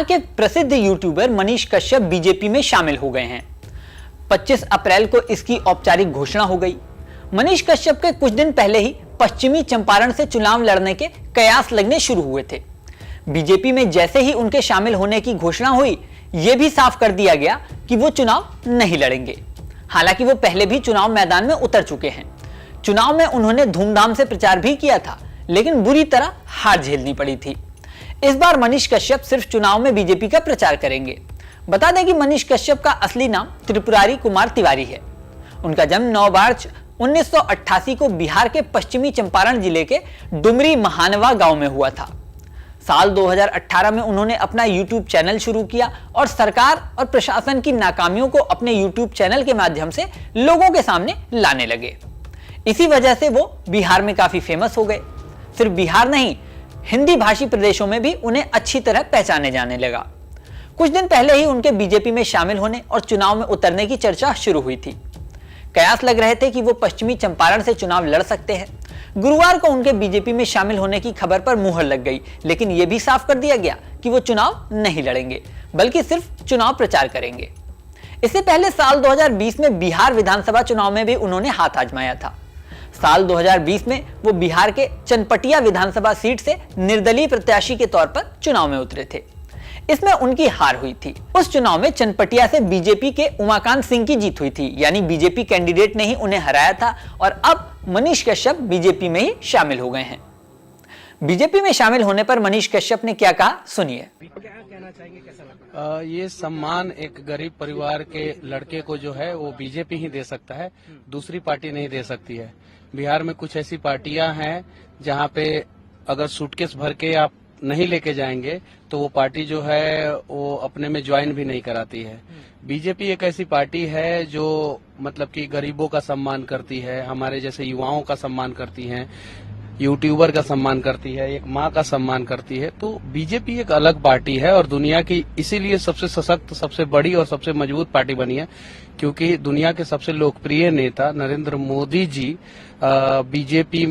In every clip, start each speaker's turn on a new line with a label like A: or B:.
A: के प्रसिद्ध YouTuber Manish Kashyap BJP में शामिल हो गए हैं। 25 अप्रैल को इसकी औपचारिक घोषणा हो गई। मनीष कश्यप के कुछ दिन पहले ही पश्चिमी चंपारण से चुनाव लड़ने के कयास लगने शुरू हुए थे। बीजेपी में जैसे ही उनके शामिल होने की घोषणा हुई, यह भी साफ कर दिया गया कि वो चुनाव नहीं लड़ेंगे। हालांकि वो पहले भी चुनाव मैदान में उतर चुके हैं। चुनाव में उन्होंने धूमधाम से प्रचार भी किया था, लेकिन बुरी तरह हार झेलनी पड़ी थी। इस बार मनीष कश्यप सिर्फ चुनाव में बीजेपी का प्रचार करेंगे। बता दें कि मनीष कश्यप का असली नाम त्रिपुरारी कुमार तिवारी है। उनका जन्म 9 मार्च 1988 को बिहार के पश्चिमी चंपारण जिले के डुमरी महानवा गांव में हुआ था। साल 2018 में उन्होंने अपना यूट्यूब चैनल शुरू किया और सरकार और प्रशासन की नाकामियों को अपने यूट्यूब चैनल के माध्यम से लोगों के सामने लाने लगे। इसी वजह से वो बिहार में काफी फेमस हो गए। सिर्फ बिहार नहीं, हिंदी भाषी प्रदेशों में भी उन्हें अच्छी तरह पहचाने जाने लगा। कुछ दिन पहले ही उनके बीजेपी में शामिल होने और चुनाव में उतरने की चर्चा शुरू हुई थी। कयास लग रहे थे कि वो पश्चिमी चंपारण से चुनाव लड़ सकते हैं। गुरुवार को उनके बीजेपी में शामिल होने की खबर पर मुहर लग गई, लेकिन यह भी साफ कर दिया गया कि वो चुनाव नहीं लड़ेंगे, बल्कि सिर्फ चुनाव प्रचार करेंगे। इससे पहले साल 2020 में बिहार विधानसभा चुनाव में भी उन्होंने हाथ आजमाया था। साल 2020 में वो बिहार के चनपटिया विधानसभा सीट से निर्दलीय प्रत्याशी के तौर पर चुनाव में उतरे थे। इसमें उनकी हार हुई थी। उस चुनाव में चनपटिया से बीजेपी के उमाकांत सिंह की जीत हुई थी, यानी बीजेपी कैंडिडेट ने ही उन्हें हराया था। और अब मनीष कश्यप बीजेपी में ही शामिल हो गए हैं। बीजेपी में शामिल होने पर मनीष कश्यप ने क्या कहा, सुनिए।
B: ये सम्मान एक गरीब परिवार के लड़के को जो है वो बीजेपी ही दे सकता है, दूसरी पार्टी नहीं दे सकती है। बिहार में कुछ ऐसी पार्टियां हैं जहां पे अगर सूटकेस भर के आप नहीं लेके जाएंगे तो वो पार्टी जो है वो अपने में ज्वाइन भी नहीं कराती है। बीजेपी एक ऐसी पार्टी है जो मतलब कि गरीबों का सम्मान करती है, हमारे जैसे युवाओं का सम्मान करती है, यूट्यूबर का सम्मान करती है, एक माँ का सम्मान करती है। तो बीजेपी एक अलग पार्टी है और दुनिया की इसीलिए सबसे सशक्त, सबसे बड़ी और सबसे मजबूत पार्टी बनी है, क्योंकि दुनिया के सबसे लोकप्रिय नेता नरेंद्र मोदी जी बीजेपी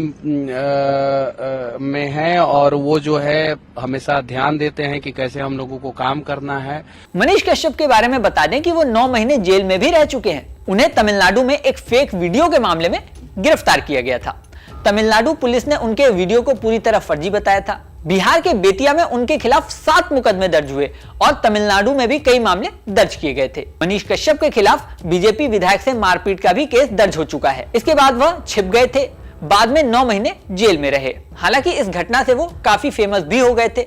B: में हैं और वो जो है हमेशा ध्यान देते हैं कि कैसे हम लोगों को काम करना है।
A: मनीष कश्यप के बारे में बता दें कि वो 9 महीने जेल में भी रह चुके हैं। उन्हें तमिलनाडु में एक फेक वीडियो के मामले में गिरफ्तार किया गया था। तमिलनाडु पुलिस ने उनके वीडियो को पूरी तरह फर्जी बताया था। बिहार के बेतिया में उनके खिलाफ 7 मुकदमे दर्ज हुए और तमिलनाडु में भी कई मामले दर्ज किए गए थे। मनीष कश्यप के खिलाफ बीजेपी विधायक से मारपीट का भी केस दर्ज हो चुका है। इसके बाद वह छिप गए थे। बाद में 9 महीने जेल में रहे। हालांकि इस घटना से वो काफी फेमस भी हो गए थे।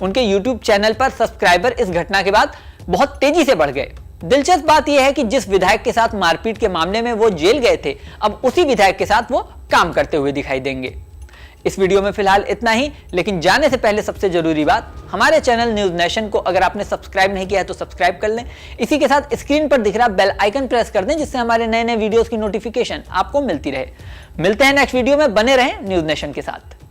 A: उनके यूट्यूब चैनल पर सब्सक्राइबर इस घटना के बाद बहुत तेजी से बढ़ गए। दिलचस्प बात यह है कि जिस विधायक के साथ मारपीट के मामले में वो जेल गए थे, अब उसी विधायक के साथ वो काम करते हुए दिखाई देंगे। इस वीडियो में फिलहाल इतना ही, लेकिन जाने से पहले सबसे जरूरी बात, हमारे चैनल न्यूज नेशन को अगर आपने सब्सक्राइब नहीं किया है तो सब्सक्राइब कर लें। इसी के साथ स्क्रीन पर दिख रहा बेल आइकन प्रेस कर दें, जिससे हमारे नए नए वीडियोस की नोटिफिकेशन आपको मिलती रहे। मिलते हैं नेक्स्ट वीडियो में, बने रहें न्यूज नेशन के साथ।